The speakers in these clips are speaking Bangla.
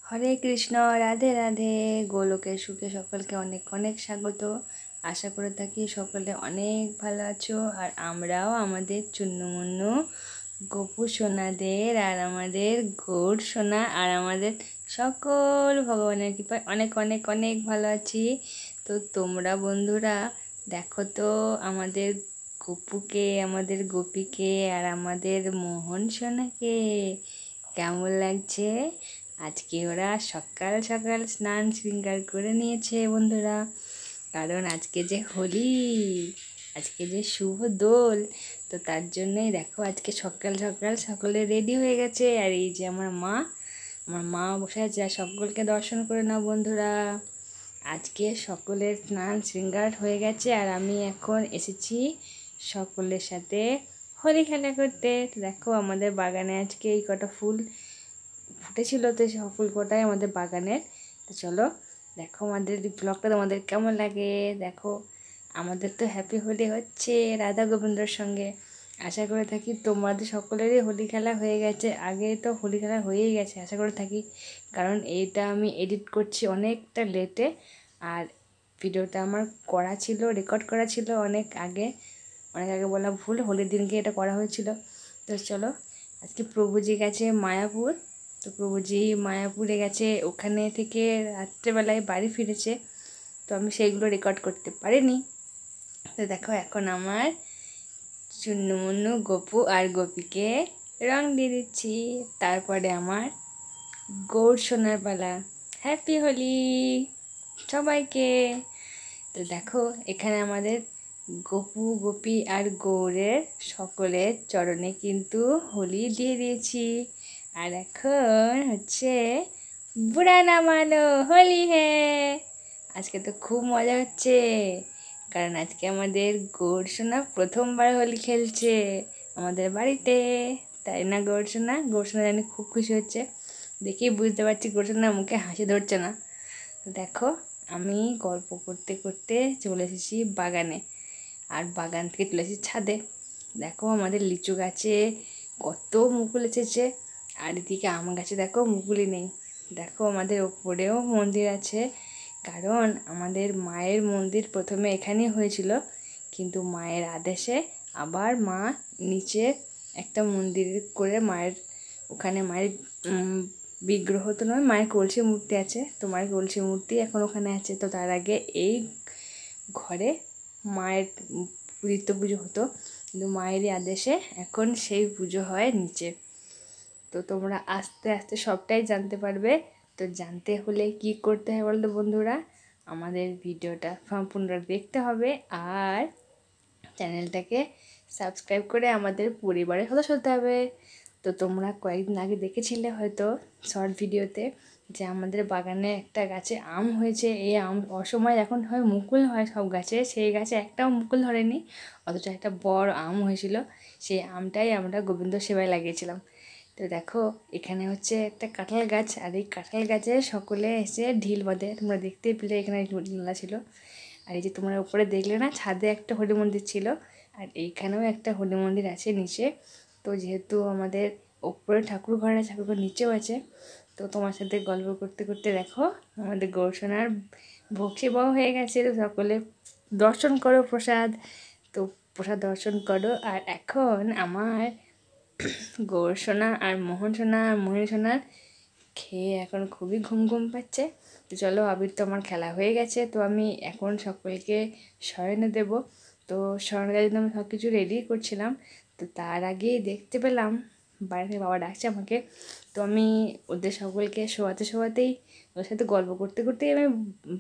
হরে কৃষ্ণ, রাধে রাধে। গোলকের সুখে সকলকে অনেক অনেক স্বাগত। আশা করে থাকি সকলে অনেক ভালো আছো। আর আমরাও আমাদের চুন্নমুন্নু গপু সোনাদের আর আমাদের গৌড় সোনা আর আমাদের সকল ভগবানের কৃপায় অনেক অনেক অনেক ভালো আছি। তো তোমরা বন্ধুরা দেখো তো আমাদের গপুকে, আমাদের গোপীকে আর আমাদের মোহন সোনাকে কেমন লাগছে। আজকে ওরা সকাল সকাল স্নান শৃঙ্গার করে নিয়েছে বন্ধুরা, কারণ আজকে যে হোলি, আজকে যে শুভ দোল। তো তার জন্যই দেখো আজকে সকাল সকাল সকলে রেডি হয়ে গেছে। আর এই যে আমার মা বসে আছে। আর সকলকে দর্শন করে নাও বন্ধুরা। আজকে সকলের স্নান শৃঙ্গার হয়ে গেছে আর আমি এখন এসেছি সকলের সাথে হোলি খেলা করতে। দেখো আমাদের বাগানে আজকে এই কটা ফুল ফুটেছিল, তো সেই ফুল কটাই আমাদের বাগানের। তো চলো দেখো আমাদের ব্লগটা তোমাদের কেমন লাগে। দেখো আমাদের তো হ্যাপি হোলি হচ্ছে রাধা গোবিন্দর সঙ্গে। আশা করে থাকি তোমাদের সকলেরই হোলি খেলা হয়ে গেছে। আগে তো হোলি খেলা হয়েই গেছে আশা করে থাকি, কারণ এইটা আমি এডিট করছি অনেকটা লেটে। আর ভিডিওটা আমার করা ছিল, রেকর্ড করা ছিল অনেক আগে বলা ভুল, হোলির দিনকে এটা করা হয়েছিল। তো চলো আজকে প্রভুজি গেছে মায়াপুর। তো প্রভুজি মায়াপুরে গেছে, ওখানে থেকে রাত্রেবেলায় বাড়ি ফিরেছে। তো আমি সেইগুলো রেকর্ড করতে পারিনি। তো দেখো এখন আমার চুন্নমুন্নু গপু আর গোপীকে রং দিয়ে দিচ্ছি। তারপরে আমার গৌড় সোনার পালা। হ্যাপি হোলি সবাইকে। তো দেখো এখানে আমাদের গপু গোপী আর গৌড়ের সকলের চরণে কিন্তু হোলি দিয়ে দিয়েছি। আর এখন হচ্ছে বুড়া নামানো হোলি। হ্যাঁ, আজকে তো খুব মজা হচ্ছে, কারণ আজকে আমাদের গৌড় সোনা প্রথমবার হোলি খেলছে আমাদের বাড়িতে। তাই না গৌড় সোনা? গৌড় সোনা জানি খুব খুশি হচ্ছে। দেখেই বুঝতে পারছি গৌড় সোনার মুখে হাসি ধরছে না। দেখো আমি গল্প করতে করতে চলে এসেছি বাগানে, আর বাগান থেকে চলে এসেছি ছাদে। দেখো আমাদের লিচু গাছে কত মুকুল এসেছে, আর এদিকে আম গাছে দেখো মুকুলই নেই। দেখো আমাদের ওপরেও মন্দির আছে, কারণ আমাদের মায়ের মন্দির প্রথমে এখানেই হয়েছিল, কিন্তু মায়ের আদেশে আবার মা নিচে একটা মন্দির করে মায়ের ওখানে মায়ের বিগ্রহ তো নয়, মায়ের কলসি মূর্তি আছে। তো মায়ের কলসি মূর্তি এখন ওখানে আছে। তো তার আগে এই ঘরে মায়ের নিত্য পুজো হতো, কিন্তু মায়েরই আদেশে এখন সেই পুজো হয় নিচে। তো তোমরা আস্তে আস্তে সবটাই জানতে পারবে। তো জানতে হলে কি করতে হয় বলতো বন্ধুরা, আমাদের ভিডিওটা সম্পূর্ণ দেখতে হবে আর চ্যানেলটাকে সাবস্ক্রাইব করে আমাদের পরিবারের সদস্য হতে হবে। তো তোমরা কয়েকদিন আগে দেখেছিলে হয়তো শর্ট ভিডিওতে যে আমাদের বাগানে একটা গাছে আম হয়েছে। এই আম অসময় এখন হয় মুকুল হয় সব গাছে, সেই গাছে একটাও মুকুল ধরেনি, অথচ একটা বড় আম হয়েছিল। সেই আমটাই আমরা গোবিন্দ সেবায় লাগিয়েছিলাম। তো দেখো এখানে হচ্ছে একটা কাঁঠাল গাছ, আর এই কাঁঠাল গাছে সকলে এসে ঢিল বাঁধে। তোমরা দেখতেই পেলে এখানে ঢিলা ছিল। আর এই যে তোমরা উপরে দেখলে না, ছাদে একটা হরি মন্দির ছিল, আর এইখানেও একটা হরি মন্দির আছে নিচে। তো যেহেতু আমাদের ওপরে ঠাকুর ঘর আছে, ঠাকুর ঘর নিচেও আছে। তো তোমার সাথে গল্প করতে করতে দেখো আমাদের গৌরসোনার ভোগ সেবাও হয়ে গেছে। তো সকলে দর্শন করো প্রসাদ, তো প্রসাদ দর্শন করো। আর এখন আমার গৌরসোনা আর মোহন সোনা আর মোহিনী সোনার খেয়ে এখন খুবই ঘুম ঘুম পাচ্ছে। তো চলো আবির তো আমার খেলা হয়ে গেছে, তো আমি এখন সকলকে শয়নে দেব। তো শয়নের জন্য আমি সব কিছু রেডি করছিলাম। তো তার আগেই দেখতে পেলাম বাইরে থেকে বাবা ডাকছে আমাকে। তো আমি ওদের সকলকে শোয়াতে শোয়াতেই ওদের সাথে গল্প করতে করতেই আমি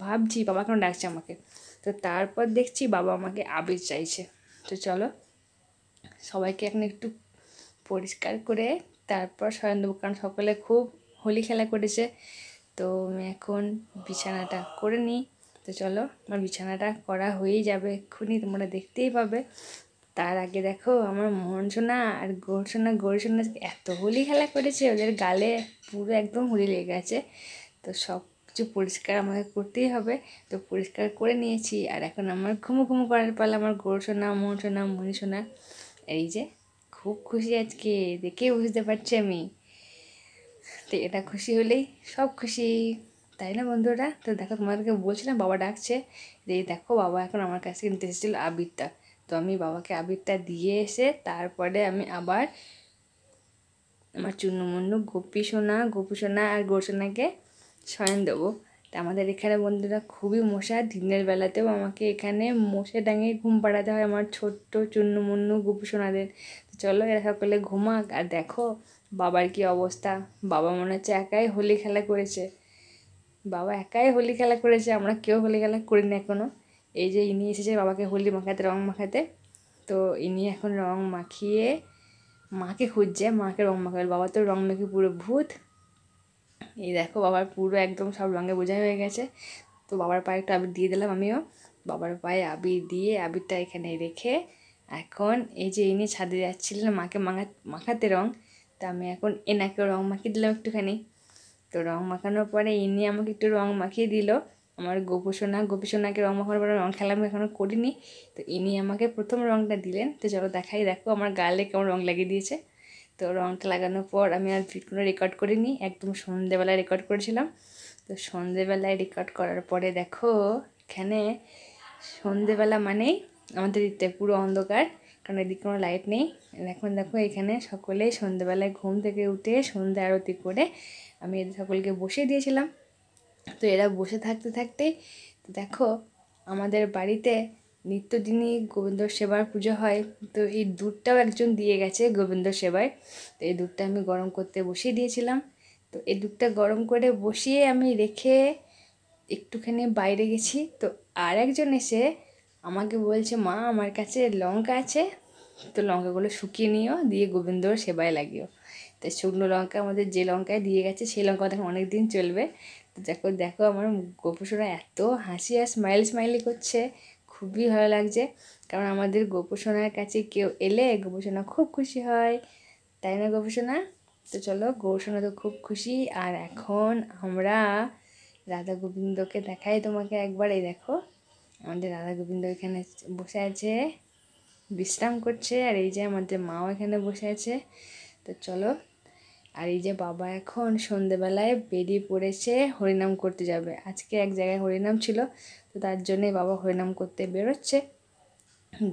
ভাবছি বাবা কেন ডাকছে আমাকে। তো তারপর দেখছি বাবা আমাকে আবির চাইছে। তো চলো সবাইকে এখন একটু পরিষ্কার করে তারপর শয়ন দেবো, কারণ সকলে খুব হোলি খেলা করেছে। তো আমি এখন বিছানাটা করে নিই। তো চলো আমার বিছানাটা করা হয়েই যাবে এক্ষুনি, তোমরা দেখতেই পাবে। তার আগে দেখো আমার মোহন সোনা আর গৌরী সোনা এত হোলি খেলা করেছে, ওদের গালে পুরো একদম হোলি লেগে গেছে। তো সব কিছু পরিষ্কার আমাকে করতেই হবে। তো পরিষ্কার করে নিয়েছি, আর এখন আমার ঘুমো ঘুমো করার পালা আমার গৌরী সোনা, মোহন সোনা, মণি সোনা। এই যে খুব খুশি আজকে, দেখেই বুঝতে পারছি আমি। তো এটা খুশি হলেই সব খুশি, তাই না বন্ধুরা? তো দেখো তোমাদেরকে বলছিলাম বাবা ডাকছে, এই দেখো বাবা এখন আমার কাছে নিতে এসেছিলো আবিরটা। তো আমি বাবাকে আবিরটা দিয়ে এসে তারপরে আমি আবার আমার চুন্নু গোপু সোনা আর গোসোনাকে শয়ন দেবো। তা আমাদের এখানে বন্ধুরা খুবই মশা, দিনের বেলাতেও আমাকে এখানে মশে ডাঙিয়ে ঘুম পাড়াতে হয় আমার ছোট্ট চুন্নু গোপু সোনাদের। তো চলো এরা সকলে ঘুমাক। আর দেখো বাবার কি অবস্থা, বাবা মনে হচ্ছে একাই হোলি খেলা করেছে, বাবা একাই হোলি খেলা করেছে, আমরা কেউ হোলি খেলা করিনি এখনও। এই যে ইনি এসেছে বাবাকে হোলি মাখাতে, রং মাখাতে। তো ইনি এখন রং মাখিয়ে মাকে খুঁজছে, মাকে রং মাখাবে, বাবা তো রং মেখে পুরো ভূত। এই দেখো বাবার পুরো একদম সব রঙে বোঝা হয়ে গেছে। তো বাবার পায়ে একটু আবির দিয়ে দিলাম আমিও, বাবার পায়ে আবির দিয়ে আবিরটা এখানে রেখে এখন এই যে ইনি ছাদে যাচ্ছিলেন মাকে মাখাতে রং, তা আমি এখন এনাকেও রং মাখিয়ে দিলাম একটুখানি। তো রং মাখানোর পরে ইনি আমাকে একটু রং মাখিয়ে দিল, আমার গোপী সোনাকে রং মাখানোর পরে রং খেলা আমি এখনও করিনি। তো ইনি আমাকে প্রথম রংটা দিলেন। তো চলো দেখাই, দেখো আমার গালে কেমন রং লাগিয়ে দিয়েছে। তো রংটা লাগানোর পর আমি আর কোনো রেকর্ড করিনি, একদম সন্ধেবেলায় রেকর্ড করেছিলাম। তো সন্ধেবেলায় রেকর্ড করার পরে দেখো এখানে সন্ধেবেলা মানেই আমাদের দিকটা পুরো অন্ধকার, কারণ এদিকে কোনো লাইট নেই। এখন দেখো এখানে সকলেই সন্ধেবেলায় ঘুম থেকে উঠে সন্ধে আরতি করে আমি এদের সকলকে বসিয়ে দিয়েছিলাম। তো এরা বসে থাকতে থাকতে দেখো আমাদের বাড়িতে নিত্যদিনই গোবিন্দ সেবার পুজো হয়। তো এই দুধটাও একজন দিয়ে গেছে গোবিন্দ সেবায়। তো এই দুধটা আমি গরম করতে বসিয়ে দিয়েছিলাম। তো এই দুধটা গরম করে বসিয়ে আমি রেখে একটুখানি বাইরে গেছি। তো আর একজন এসে আমাকে বলছে, মা আমার কাছে লঙ্কা আছে, তো লঙ্কাগুলো শুকিয়ে নিও, দিয়ে গোবিন্দর সেবায় লাগিও। তো শুকনো লঙ্কা আমাদের যে লঙ্কায় দিয়ে গেছে সেই লঙ্কা দেখো অনেক দিন চলবে। তো দেখো দেখো আমার গোপুসোনা এত হাসি আর স্মাইলি করছে, খুবই ভালো লাগছে। কারণ আমাদের গোপুসোনার কাছে কেউ এলে গোপুসোনা খুব খুশি হয়, তাই না গোপুসোনা? তো চলো গোপুসোনা তো খুব খুশি। আর এখন আমরা রাধা গোবিন্দকে দেখাই তোমাকে একবার। এই দেখো আমাদের রাধা গোবিন্দ এখানে বসে আছে, বিশ্রাম করছে। আর এই যে আমাদের মাও এখানে বসে আছে। তো চলো, আর এই যে বাবা এখন সন্ধেবেলায় বেরিয়ে পড়েছে হরিনাম করতে যাবে। আজকে এক জায়গায় হরিনাম ছিল, তো তার জন্যে বাবা হরিনাম করতে বেরোচ্ছে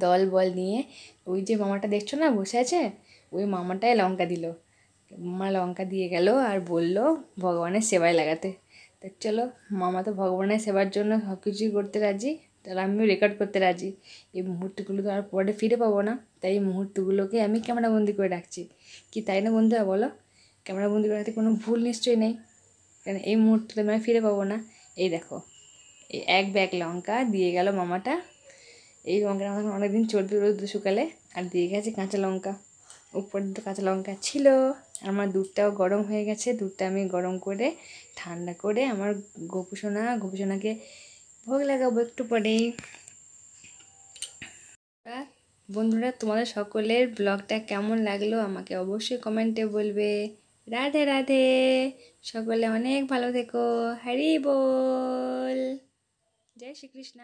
দল বল নিয়ে। ওই যে মামাটা দেখছো না বসে আছে, ওই মামাটাই লঙ্কা দিল, মামা লঙ্কা দিয়ে গেল আর বলল ভগবানের সেবায় লাগাতে। তো চলো, মামা তো ভগবানের সেবার জন্য সব কিছুই করতে রাজি, তাহলে আমিও রেকর্ড করতে রাজি। এই মুহূর্তগুলো তো আর পরে ফিরে পাবো না, তাই এই মুহূর্তগুলোকে আমি ক্যামেরাবন্দি করে রাখছি। কি তাই না বন্ধুরা বলো? ক্যামেরাবন্দি করে রাখতে কোনো ভুল নিশ্চয়ই নেই, কারণ এই মুহূর্তটা আমি ফিরে পাবো না। এই দেখো এই এক ব্যাগ লঙ্কা দিয়ে গেল মামাটা, এই লঙ্কাটা আমাদের অনেকদিন চলবে রোদ শুকালে। আর দিয়ে গেছে কাঁচা লঙ্কা, উপরে তো কাঁচা লঙ্কা ছিল। আমার দুধটাও গরম হয়ে গেছে, দুধটা আমি গরম করে ঠান্ডা করে আমার গোপুসোনাকে ভোগ লাগাবো একটু পরেই। বন্ধুরা তোমাদের সকলের ব্লগটা কেমন লাগলো আমাকে অবশ্যই কমেন্টে বলবে। রাধে রাধে, সকলে অনেক ভালো থেকো, হরি বল, জয় শ্রীকৃষ্ণ।